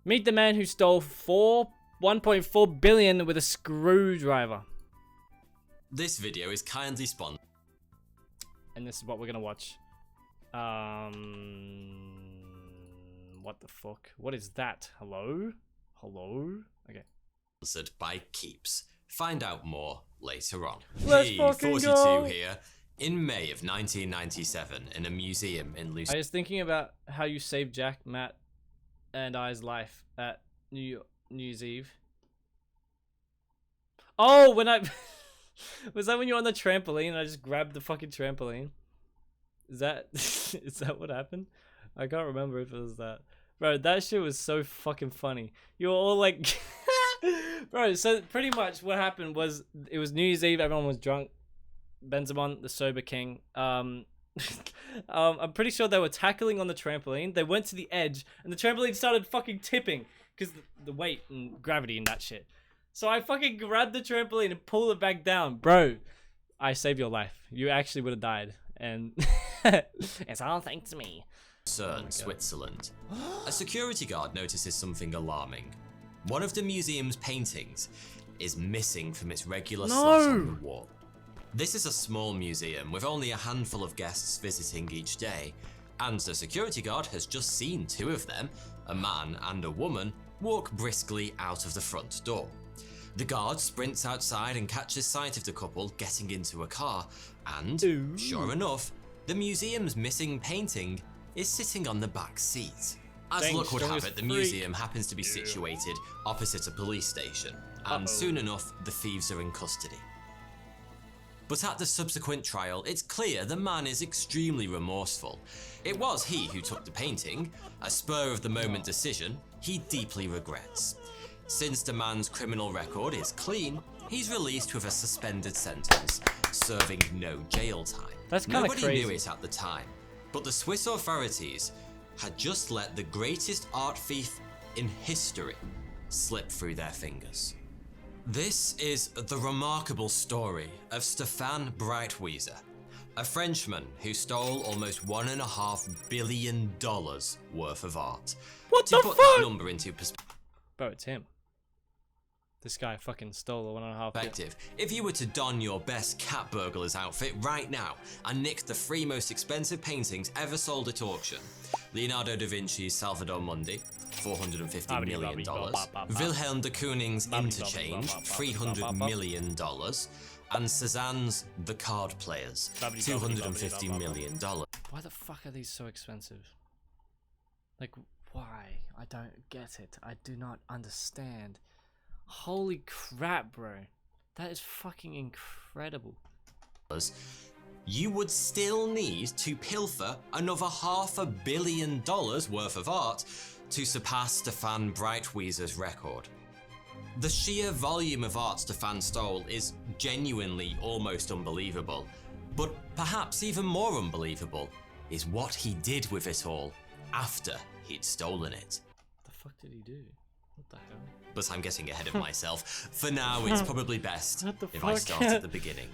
Meet the man who stole 1.4 billion with a screwdriver. This video is kindly sponsored. And this is what we're gonna watch. What the fuck? What is that? Hello? Hello? Okay. Sponsored by Keeps. Find out more later on. Let's Hey, fucking 42 go. here. In May of 1997, in a museum in I was thinking about how you saved Jack, Matt, and I's life at New Year's Eve. Oh, when I... Was that when you were on the trampoline and I just grabbed the fucking trampoline? Is that... Is that what happened? I can't remember if it was that. Bro, that shit was so fucking funny. You were all like... Bro, so pretty much what happened was... It was New Year's Eve, everyone was drunk. Benzemon, the sober king. I'm pretty sure they were tackling on the trampoline. They went to the edge, and the trampoline started fucking tipping because the weight and gravity and that shit. So I fucking grabbed the trampoline and pulled it back down. Bro, I saved your life. You actually would have died. And it's all thanks to me. Lucerne, Switzerland. A security guard notices something alarming. One of the museum's paintings is missing from its regular slot on the wall. This is a small museum with only a handful of guests visiting each day, and the security guard has just seen two of them, a man and a woman, walk briskly out of the front door. The guard sprints outside and catches sight of the couple getting into a car, and, sure enough, the museum's missing painting is sitting on the back seat. As luck would have it, the museum happens to be situated opposite a police station, and soon enough, the thieves are in custody. But at the subsequent trial, it's clear the man is extremely remorseful. It was he who took the painting, a spur-of-the-moment decision he deeply regrets. Since the man's criminal record is clean, he's released with a suspended sentence, serving no jail time. That's kind of crazy. Nobody knew it at the time, but the Swiss authorities had just let the greatest art thief in history slip through their fingers. This is the remarkable story of Stéphane Breitwieser, a Frenchman who stole almost $1.5 billion worth of art. What to the put fuck? that number into Bro, it's him. This guy fucking stole a $1.5 billion. perspective, if you were to don your best cat burglar's outfit right now and nick the 3 most expensive paintings ever sold at auction, Leonardo da Vinci's Salvador Mundi, $450 million, Wilhelm de Kooning's Interchange, $300 million, and Cézanne's The Card Players, $250 million. Why the fuck are these so expensive? Like, why? I don't get it. I do not understand. Holy crap, bro. That is fucking incredible. You would still need to pilfer another $500 million worth of art to surpass Stéphane Breitwieser's record. The sheer volume of art Stéphane stole is genuinely almost unbelievable, but perhaps even more unbelievable is what he did with it all after he'd stolen it. What the fuck did he do? What the hell? But I'm getting ahead of myself. For now, it's probably best if I fuck? start at the beginning.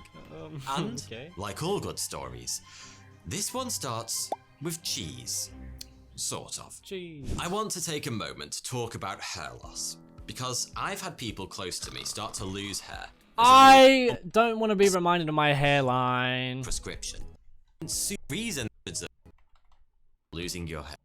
And, okay. like all good stories, this one starts with cheese. Sort of. Jeez. I want to take a moment to talk about hair loss, because I've had people close to me start to lose hair. I don't want to be reminded of my hairline. Prescription. Reason of losing your hair.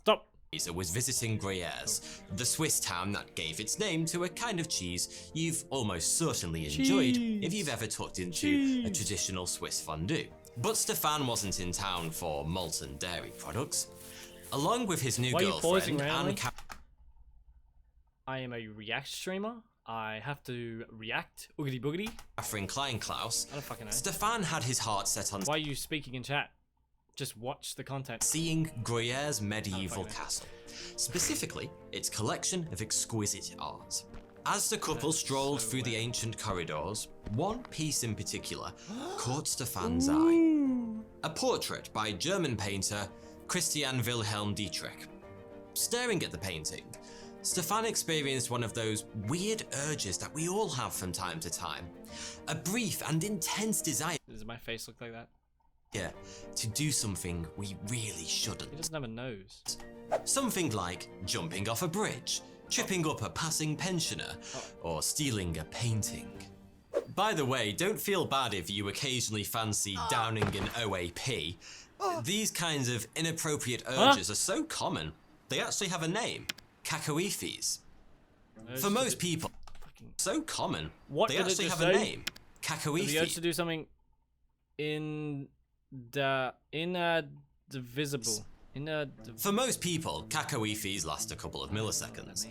Stop. Was visiting Gruyères, the Swiss town that gave its name to a kind of cheese you've almost certainly enjoyed if you've ever tucked into a traditional Swiss fondue. But Stéphane wasn't in town for molten dairy products. Along with his new girlfriend and I am a React streamer. I have to react. Oogity boogity. Catherine Kleinklaus, I don't fucking know. Stéphane had his heart set on Why are you speaking in chat? Just watch the content. seeing Gruyère's medieval castle, specifically its collection of exquisite art. As the couple strolled through the ancient corridors, one piece in particular caught Stéphane's eye. A portrait by German painter Christian Wilhelm Dietrich. Staring at the painting, Stéphane experienced one of those weird urges that we all have from time to time. A brief and intense desire. Does my face look like that? to do something we really shouldn't. He doesn't have a nose. Something like jumping off a bridge, tripping up a passing pensioner, or stealing a painting. By the way, don't feel bad if you occasionally fancy downing an OAP. These kinds of inappropriate urges are so common, they actually have a name. Cacoephes. For most people, so common, they actually have a name. Cacoephes. The urge to do something indivisible. For most people, cacoephes last a couple of milliseconds,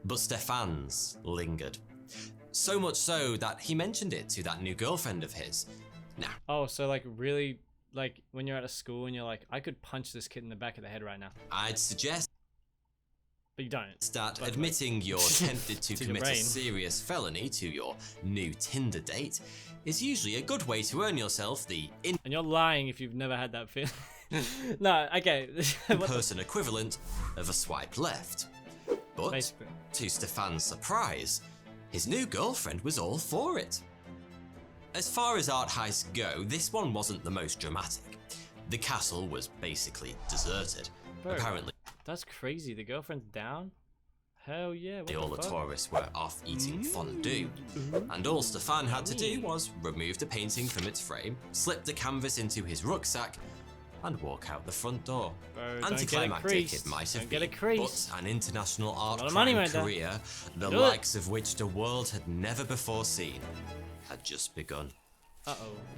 but Stefan's lingered. So much so that he mentioned it to that new girlfriend of his. Now. Oh, so like really, like when you're at a school and you're like, I could punch this kid in the back of the head right now. I'd suggest but you don't. That admitting you're tempted to commit a serious felony to your new Tinder date is usually a good way to earn yourself the and you're lying if you've never had that feeling. No, okay. in-person equivalent of a swipe left. But basically, to Stefan's surprise, his new girlfriend was all for it. As far as art heists go, this one wasn't the most dramatic. The castle was basically deserted. Bro, apparently. That's crazy. The girlfriend's down? Hell yeah. All the tourists were off eating fondue, and all Stefan had to do was remove the painting from its frame, slip the canvas into his rucksack, and walk out the front door. Bro, anticlimactic it might have been, but an international art crime career, the likes of which the world had never before seen, had just begun.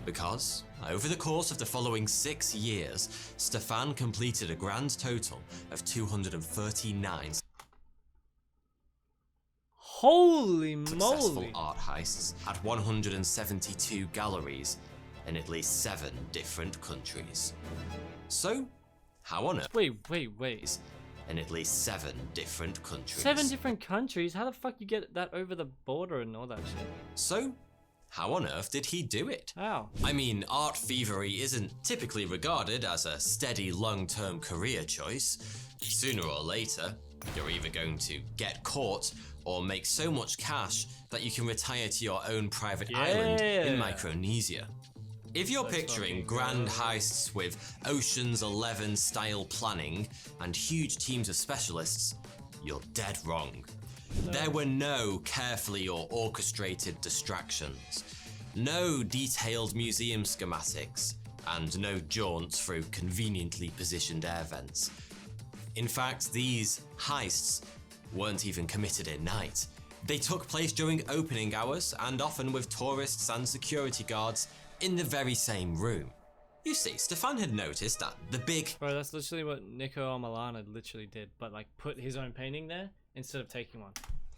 Because, over the course of the following 6 years, Stefan completed a grand total of 239 successful art heists at 172 galleries in at least 7 different countries. So, how on earth? Wait. In at least 7 different countries. 7 different countries? How the fuck you get that over the border and all that shit? So, how on earth did he do it? How? I mean, art thievery isn't typically regarded as a steady long-term career choice. Sooner or later, you're either going to get caught or make so much cash that you can retire to your own private island in Micronesia. If you're picturing grand heists with Ocean's 11 style planning and huge teams of specialists, you're dead wrong. There were no carefully or orchestrated distractions, no detailed museum schematics, and no jaunts through conveniently positioned air vents. In fact, these heists weren't even committed at night. They took place during opening hours and often with tourists and security guards in the very same room. You see, Stefan had noticed that the big... Bro, that's literally what Nico Milana literally did, but like put his own painting there instead of taking one.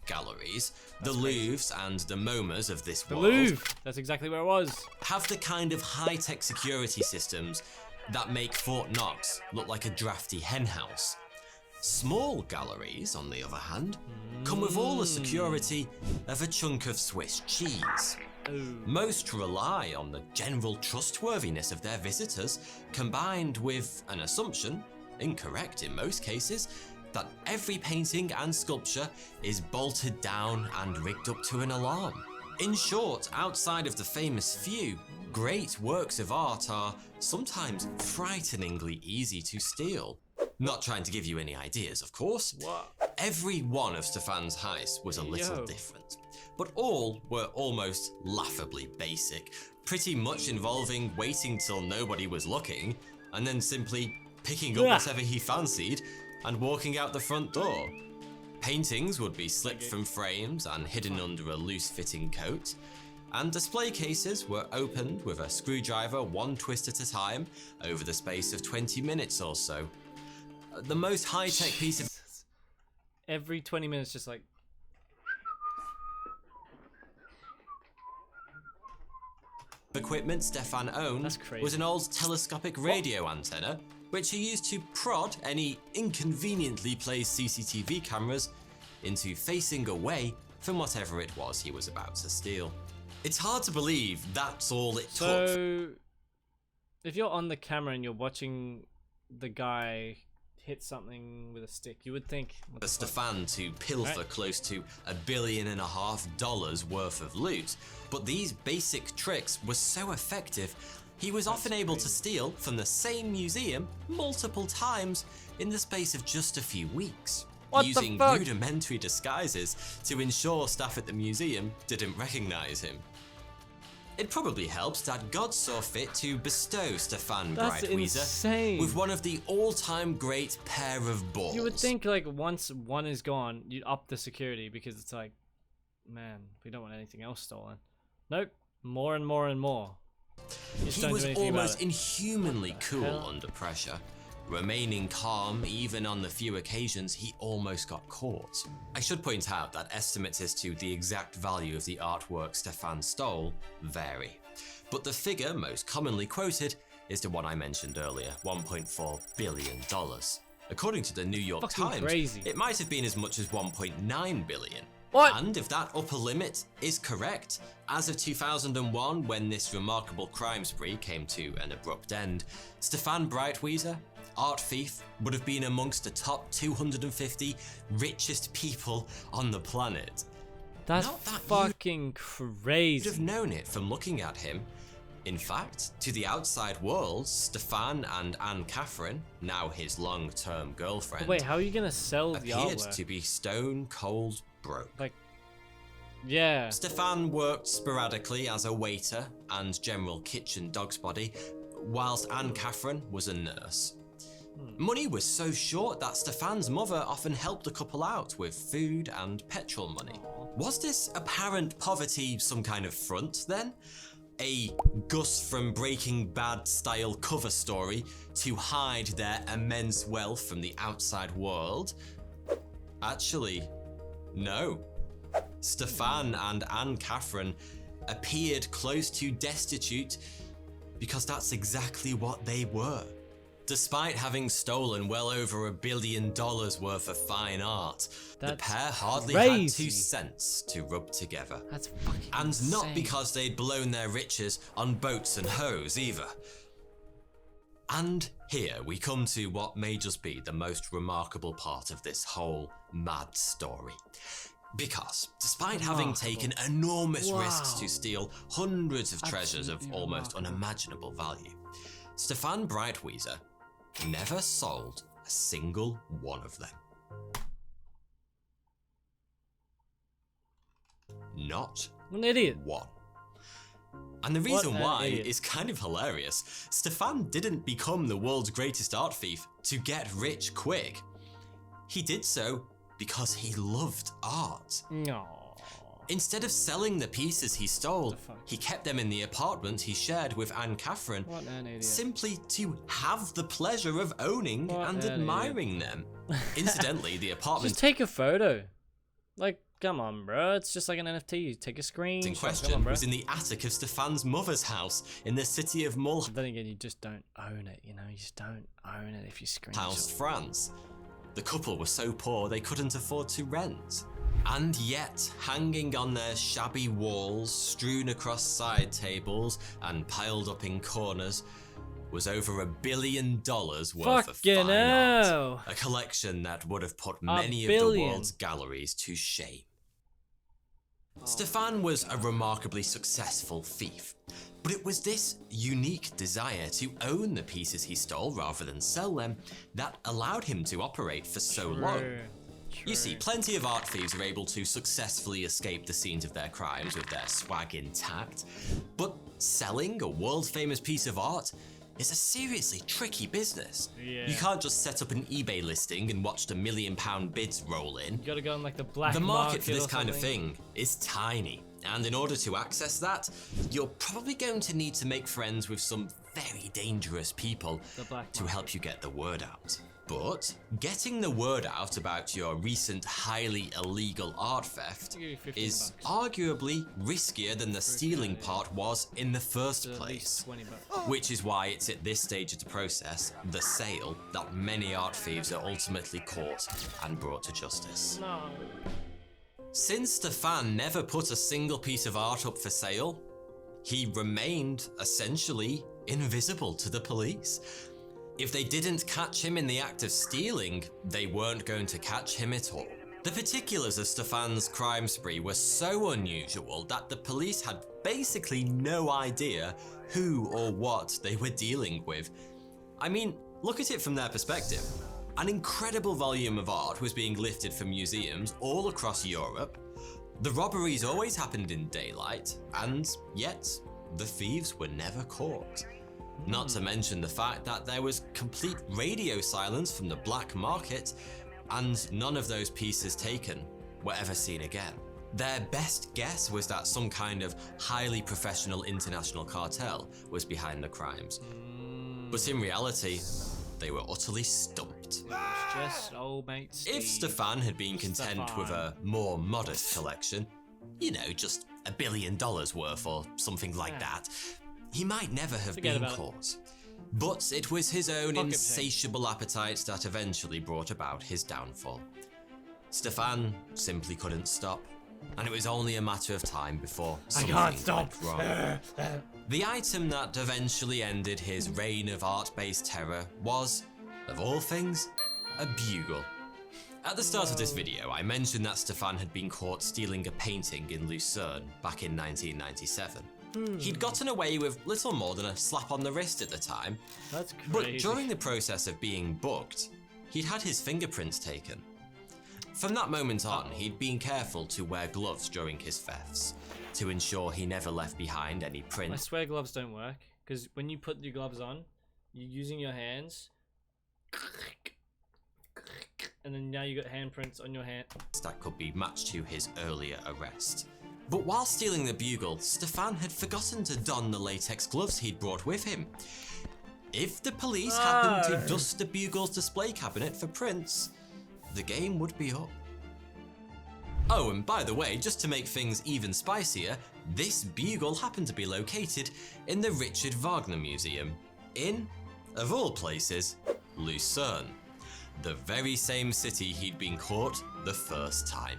Galleries, the Louvres and the MoMAs of this world. The Louvre! That's exactly where it was. Have the kind of high-tech security systems that make Fort Knox look like a drafty henhouse. Small galleries, on the other hand, come with all the security of a chunk of Swiss cheese. Most rely on the general trustworthiness of their visitors, combined with an assumption, incorrect in most cases, that every painting and sculpture is bolted down and rigged up to an alarm. In short, outside of the famous few, great works of art are sometimes frighteningly easy to steal. Not trying to give you any ideas, of course. What? Every one of Stefan's heists was a little different, but all were almost laughably basic, pretty much involving waiting till nobody was looking, and then simply picking up whatever he fancied and walking out the front door. Paintings would be slipped from frames and hidden under a loose-fitting coat, and display cases were opened with a screwdriver one twist at a time over the space of 20 minutes or so. The most high-tech piece of... Every 20 minutes, just like... equipment Stefan owned was an old telescopic radio antenna, which he used to prod any inconveniently placed CCTV cameras into facing away from whatever it was he was about to steal. It's hard to believe that's all it took. So, if you're on the camera and you're watching the guy hit something with a stick, you would think for Stefan to pilfer close to $1.5 billion worth of loot, but these basic tricks were so effective He was often able to steal from the same museum multiple times in the space of just a few weeks, What the using fuck? rudimentary disguises to ensure staff at the museum didn't recognize him. It probably helps that God saw fit to bestow Stefan That's Breitwieser insane. with one of the all-time great pair of balls. You would think like once one is gone, you'd up the security because it's like, man, we don't want anything else stolen. Nope, more and more and more. You just He don't do was anything about almost it. inhumanly What the cool hell? under pressure, remaining calm even on the few occasions he almost got caught. I should point out that estimates as to the exact value of the artwork Stefan stole vary, but the figure most commonly quoted is the one I mentioned earlier, $1.4 billion. According to the New York Fucking Times, crazy. it might have been as much as 1.9 billion. What? And if that upper limit is correct, as of 2001, when this remarkable crime spree came to an abrupt end, Stefan Breitwieser, art thief, would have been amongst the top 250 richest people on the planet. That's Not that fucking You'd crazy. have known it from looking at him. In fact, to the outside world, Stefan and Anne Catherine, now his long-term girlfriend, But wait, how are you gonna sell the appeared artwork? to be stone cold broke. Like, yeah. Stefan worked sporadically as a waiter and general kitchen dog's body, whilst Anne Catherine was a nurse. Money was so short that Stefan's mother often helped the couple out with food and petrol money. Was this apparent poverty some kind of front then? A Gus from Breaking Bad style cover story to hide their immense wealth from the outside world? Actually, no. Stefan and Anne Catherine appeared close to destitute because that's exactly what they were. Despite having stolen well over $1 billion worth of fine art, the That's pair hardly had crazy. 2 cents to rub together. That's fucking And not insane. because they'd blown their riches on boats and hoes either. And here we come to what may just be the most remarkable part of this whole mad story. Because despite having Remarkable. taken enormous Wow. risks to steal hundreds of treasures of Absolutely almost remarkable. unimaginable value, Stefan Breitwieser never sold a single one of them. Not An idiot. one. And the reason an why idiot. is kind of hilarious. Stefan didn't become the world's greatest art thief to get rich quick. He did so because he loved art. No. Instead of selling the pieces he stole, the fuck? he kept them in the apartment he shared with Anne Catherine, What an idiot. simply to have the pleasure of owning What and an idiot. admiring them. Incidentally, the apartment Just take a photo. Like, come on, bro. It's just like an NFT. You take a screen. in Come question on, bro. was in the attic of Stefan's mother's house in the city of Mulhouse, Then again, you just don't own it. You know, you just don't own it if you screenshot. France. The couple were so poor they couldn't afford to rent. And yet, hanging on their shabby walls, strewn across side tables, and piled up in corners, was over $1 billion worth of Fucking fine art. hell. A collection that would have put many of the billion. world's galleries to shame. Stefan was a remarkably successful thief, but it was this unique desire to own the pieces he stole rather than sell them that allowed him to operate for so long. True. You see, plenty of art thieves are able to successfully escape the scenes of their crimes with their swag intact, but selling a world-famous piece of art is a seriously tricky business. Yeah. You can't just set up an eBay listing and watch the £1 million bids roll in. You gotta go on like the black The market for this or kind of something. thing is tiny, and in order to access that, you're probably going to need to make friends with some very dangerous people The black to market. help you get the word out. But getting the word out about your recent highly illegal art theft I'll give you 15 is bucks. arguably riskier than the stealing part was in the first At least place. 20 bucks. Which is why it's at this stage of the process, the sale, that many art thieves are ultimately caught and brought to justice. No. Since Stefan never put a single piece of art up for sale, he remained essentially invisible to the police. If they didn't catch him in the act of stealing, they weren't going to catch him at all. The particulars of Stefan's crime spree were so unusual that the police had basically no idea who or what they were dealing with. I mean, look at it from their perspective. An incredible volume of art was being lifted from museums all across Europe. The robberies always happened in daylight, and yet the thieves were never caught. Not to mention the fact that there was complete radio silence from the black market, and none of those pieces taken were ever seen again. Their best guess was that some kind of highly professional international cartel was behind the crimes. But in reality, they were utterly stumped. It was just old mate Steve. If Stefan had been content with a more modest collection, you know, just $1 billion worth or something like that, he might never have been caught. But it was his own insatiable appetite that eventually brought about his downfall. Stefan simply couldn't stop, and it was only a matter of time before something went wrong. The item that eventually ended his reign of art-based terror was, of all things, a bugle. At the start of this video, I mentioned that Stefan had been caught stealing a painting in Lucerne back in 1997. He'd gotten away with little more than a slap on the wrist at the time. That's crazy. But during the process of being booked, he'd had his fingerprints taken. From that moment on, he'd been careful to wear gloves during his thefts, to ensure he never left behind any I prints. swear gloves don't work, because when you put your gloves on, you're using your hands, and then now you got handprints on your hand. That could be matched to his earlier arrest. But while stealing the bugle, Stefan had forgotten to don the latex gloves he'd brought with him. If the police happened to dust the bugle's display cabinet for prints, the game would be up. Oh, and by the way, just to make things even spicier, this bugle happened to be located in the Richard Wagner Museum in, of all places, Lucerne, the very same city he'd been caught the first time.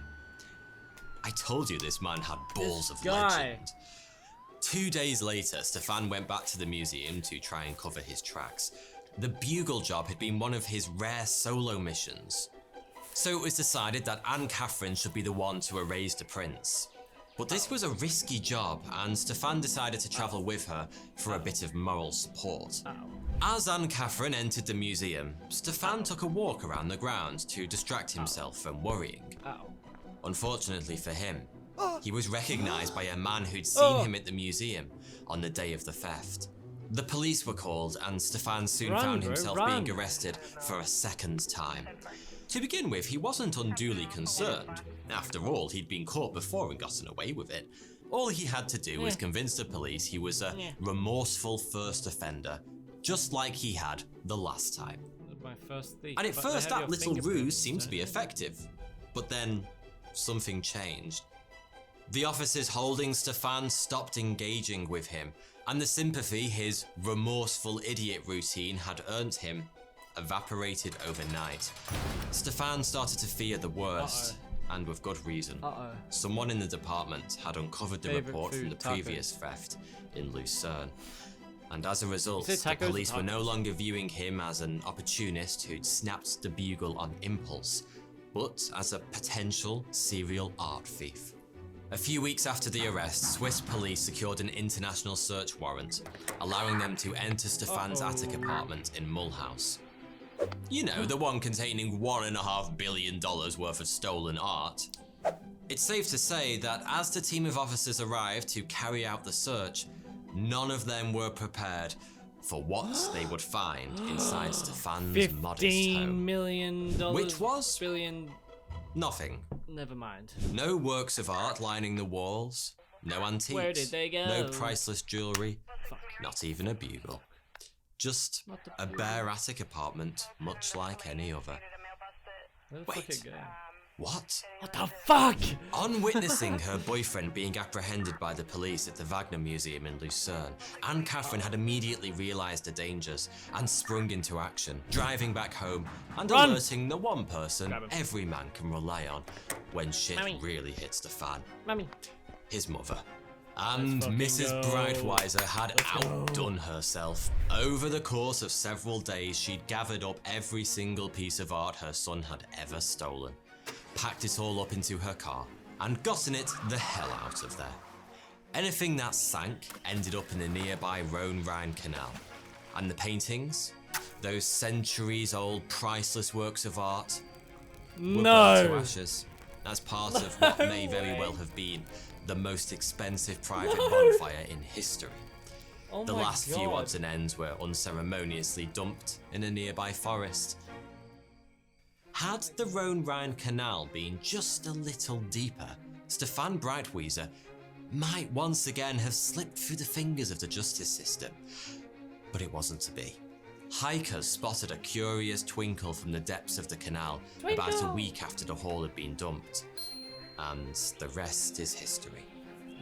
I told you this man had balls of legend. 2 days later, Stefan went back to the museum to try and cover his tracks. The bugle job had been one of his rare solo missions. So it was decided that Anne-Catherine should be the one to erase the prints. But this was a risky job, and Stefan decided to travel with her for a bit of moral support. As Anne-Catherine entered the museum, Stefan took a walk around the grounds to distract himself from worrying. Unfortunately for him, he was recognized by a man who'd seen him at the museum on the day of the theft. The police were called, and Stefan soon found himself being arrested for a second time. To begin with, he wasn't unduly concerned. After all, he'd been caught before and gotten away with it. All he had to do was convince the police he was a remorseful first offender, just like he had the last time. My first thief. And at first, that little ruse seemed to be effective. But then, something changed. The officers holding Stefan stopped engaging with him, and the sympathy his remorseful idiot routine had earned him evaporated overnight. Stefan started to fear the worst, and with good reason. Someone in the department had uncovered the report from the previous theft in Lucerne. And as a result, the police were no longer viewing him as an opportunist who'd snapped the bugle on impulse, but as a potential serial art thief. A few weeks after the arrest, Swiss police secured an international search warrant, allowing them to enter Stefan's attic apartment in Mulhouse. You know, the one containing $1.5 billion worth of stolen art. It's safe to say that as the team of officers arrived to carry out the search, none of them were prepared for what they would find inside Stefan's modest home. $15 million. Which was billion. Nothing. Never mind. No works of art lining the walls, no antiques, Where did they go? no priceless jewellery, not even a bugle. Just a bare attic apartment, much like any other. Where the fuck Wait, it go? what? What the fuck? On witnessing her boyfriend being apprehended by the police at the Wagner Museum in Lucerne, Anne-Catherine had immediately realised the dangers and sprung into action, driving back home and alerting the one person every man can rely on when shit really hits the fan. Mummy. His mother. And Mrs. Breitweiser had outdone herself. Over the course of several days, she'd gathered up every single piece of art her son had ever stolen. packed it all up into her car, and gotten it the hell out of there. Anything that sank ended up in the nearby Rhone-Rhine Canal. And the paintings, those centuries-old priceless works of art, were burned to ashes as part of what may very well have been the most expensive private bonfire in history. The last few odds and ends were unceremoniously dumped in a nearby forest. Had the Rhone-Rhine Canal been just a little deeper, Stefan Breitwieser might once again have slipped through the fingers of the justice system. But it wasn't to be. Hikers spotted a curious twinkle from the depths of the canal about a week after the haul had been dumped. And the rest is history.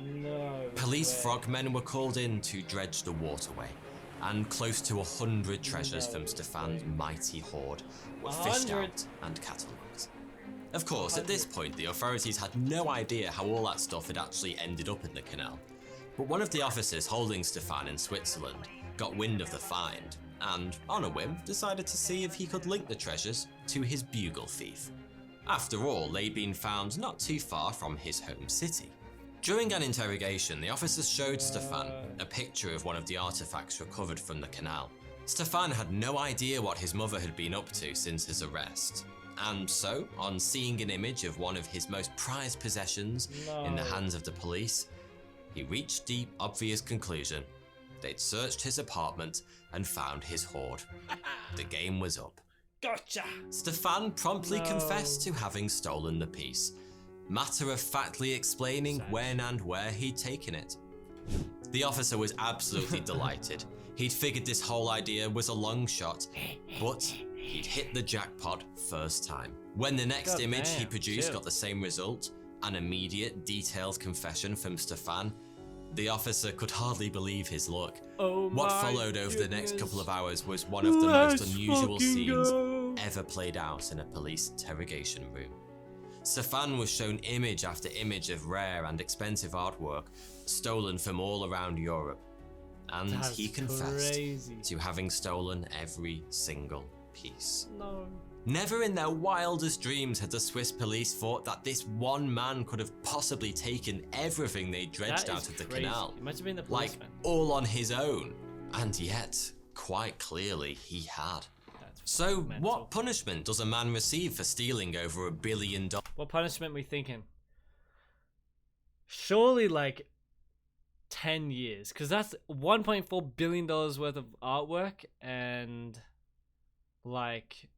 No. Police frogmen were called in to dredge the waterway, and close to 100 treasures from Stefan's mighty hoard were fished out and catalogued. Of course, at this point, the authorities had no idea how all that stuff had actually ended up in the canal. But one of the officers holding Stefan in Switzerland got wind of the find, and, on a whim, decided to see if he could link the treasures to his bugle thief. After all, they'd been found not too far from his home city. During an interrogation, the officers showed Stefan a picture of one of the artifacts recovered from the canal. Stefan had no idea what his mother had been up to since his arrest. And so, on seeing an image of one of his most prized possessions in the hands of the police, he reached the obvious conclusion. They'd searched his apartment and found his hoard. The game was up. Gotcha! Stefan promptly confessed to having stolen the piece, matter-of-factly explaining when and where he'd taken it. The officer was absolutely delighted. He'd figured this whole idea was a long shot, but he'd hit the jackpot first time. When the next image he produced got the same result, an immediate, detailed confession from Stefan, the officer could hardly believe his luck. What followed over the next couple of hours was one of the most unusual scenes ever played out in a police interrogation room. Stefan was shown image after image of rare and expensive artwork stolen from all around Europe, and he confessed to having stolen every single piece. Never in their wildest dreams had the Swiss police thought that this one man could have possibly taken everything they dredged out of the canal, like all on his own, and yet, quite clearly, he had. So, what punishment does a man receive for stealing over $1 billion? What punishment we thinking? Surely like 10 years, because that's $1.4 billion worth of artwork, and like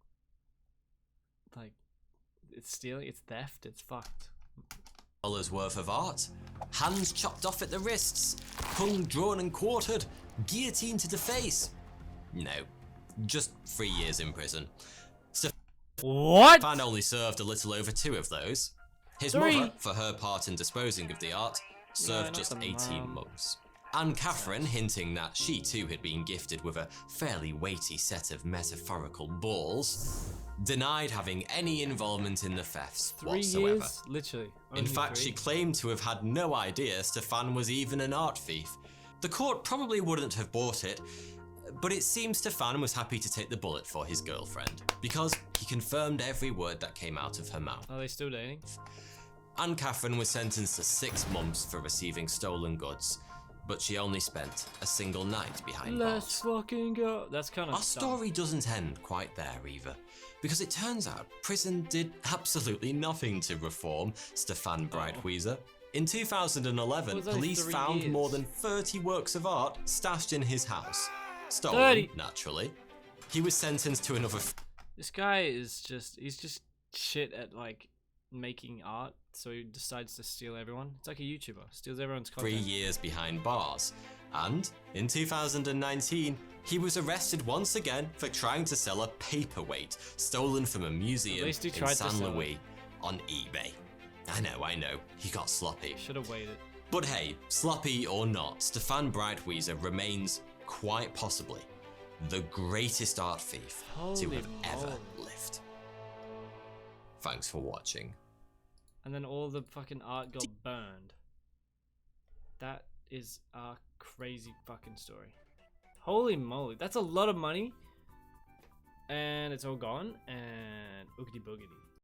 it's stealing, it's theft, it's fucked. Dollars worth of art, hands chopped off at the wrists, tongue drawn and quartered, guillotine to the face. No, just 3 years in prison. What? Stefan only served a little over 2 of those. His mother, for her part in disposing of the art, served just 18 months. Anne Catherine, hinting that she too had been gifted with a fairly weighty set of metaphorical balls, denied having any involvement in the thefts 3 whatsoever. years? Literally. In fact, she claimed to have had no idea Stefan was even an art thief. The court probably wouldn't have bought it, but it seems Stefan was happy to take the bullet for his girlfriend, because he confirmed every word that came out of her mouth. Are they still dating? Anne Catherine was sentenced to 6 months for receiving stolen goods, but she only spent a single night behind bars. Let's fucking go. That's kind of Our story doesn't end quite there either, because it turns out prison did absolutely nothing to reform Stefan Breitwieser. In 2011, police found more than 30 works of art stashed in his house. Stolen, 30. Naturally. He was sentenced to another... This guy is just, he's just shit at like making art, so he decides to steal everyone. It's like a YouTuber, steals everyone's content. 3 years behind bars. And in 2019, he was arrested once again for trying to sell a paperweight stolen from a museum in San Luis on eBay. I know, he got sloppy. Should have waited. But hey, sloppy or not, Stefan Breitwieser remains quite possibly the greatest art thief to have ever lived. Thanks for watching. And then all the fucking art got burned. That is a crazy fucking story. Holy moly, that's a lot of money. And it's all gone, and oogity boogity.